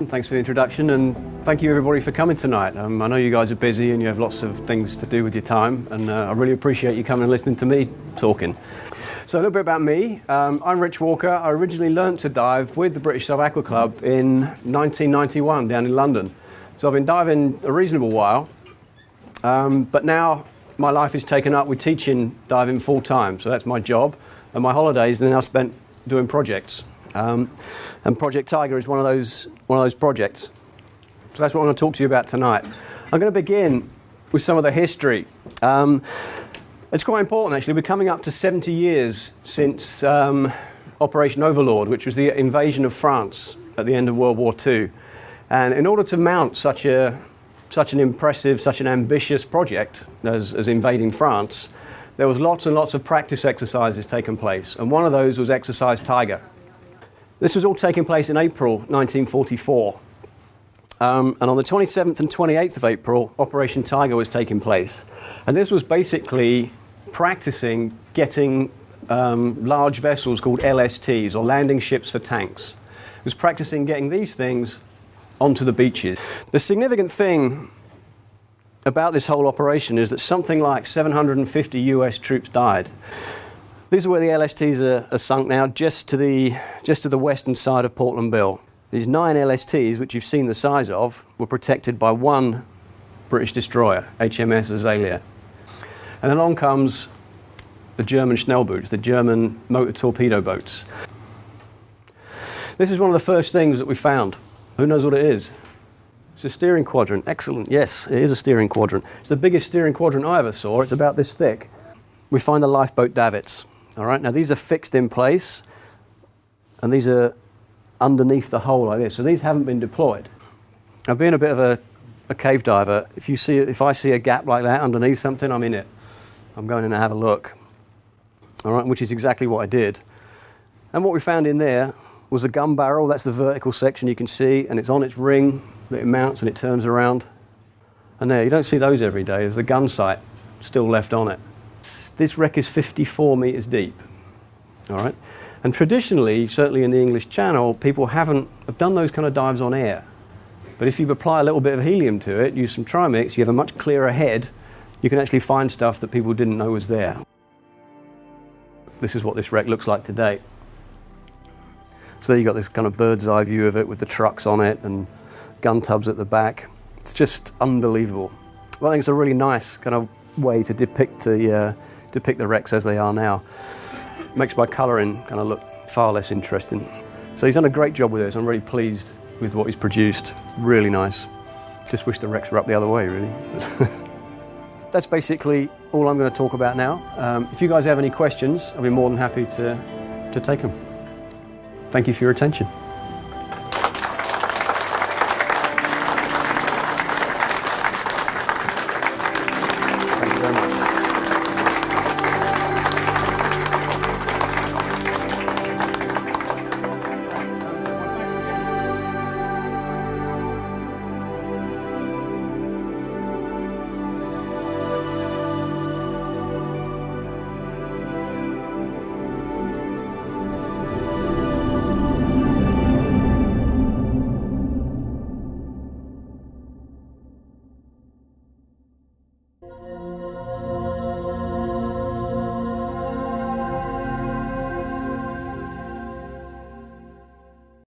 Thanks for the introduction, and thank you everybody for coming tonight. I know you guys are busy and you have lots of things to do with your time, and I really appreciate you coming and listening to me talking. So a little bit about me. I'm Rich Walker. I originally learnt to dive with the British Sub Aqua Club in 1991 down in London. So I've been diving a reasonable while, but now my life is taken up with teaching diving full time. So that's my job, and my holidays are now spent doing projects. And Project Tiger is one of those projects. So that's what I'm going to talk to you about tonight. I'm going to begin with some of the history. It's quite important actually. We're coming up to 70 years since Operation Overlord, which was the invasion of France at the end of World War II. And in order to mount such an impressive, such an ambitious project as invading France, there was lots and lots of practice exercises taking place. And one of those was Exercise Tiger. This was all taking place in April 1944. And on the 27th and 28th of April, Operation Tiger was taking place. And this was basically practicing getting large vessels called LSTs, or landing ships for tanks. It was practicing getting these things onto the beaches. The significant thing about this whole operation is that something like 750 US troops died. These are where the LSTs are sunk now, just to the western side of Portland Bill. These 9 LSTs, which you've seen the size of, were protected by one British destroyer, HMS Azalea. And along comes the German Schnellboots, the German motor torpedo boats. This is one of the first things that we found. Who knows what it is? It's a steering quadrant. Excellent. Yes, it is a steering quadrant. It's the biggest steering quadrant I ever saw. It's about this thick. We find the lifeboat davits. All right, now these are fixed in place, and these are underneath the hull like this. So these haven't been deployed. Now, being a bit of a cave diver, if I see a gap like that underneath something, I'm in it. I'm going in to have a look. All right, which is exactly what I did. And what we found in there was a gun barrel. That's the vertical section you can see, and it's on its ring that it mounts and it turns around. And there, you don't see those every day. There's the gun sight still left on it. This wreck is 54 meters deep. All right, and traditionally, certainly in the English Channel, people have done those kind of dives on air. But if you apply a little bit of helium to it, use some trimix, you have a much clearer head. You can actually find stuff that people didn't know was there. This is what this wreck looks like today. So there you've got this kind of bird's eye view of it with the trucks on it and gun tubs at the back. It's just unbelievable. Well, I think it's a really nice kind of way to depict the wrecks as they are now. Makes my colouring kind of look far less interesting. So he's done a great job with this. I'm really pleased with what he's produced. Really nice. Just wish the wrecks were up the other way, really. That's basically all I'm going to talk about now. If you guys have any questions, I'll be more than happy to take them. Thank you for your attention.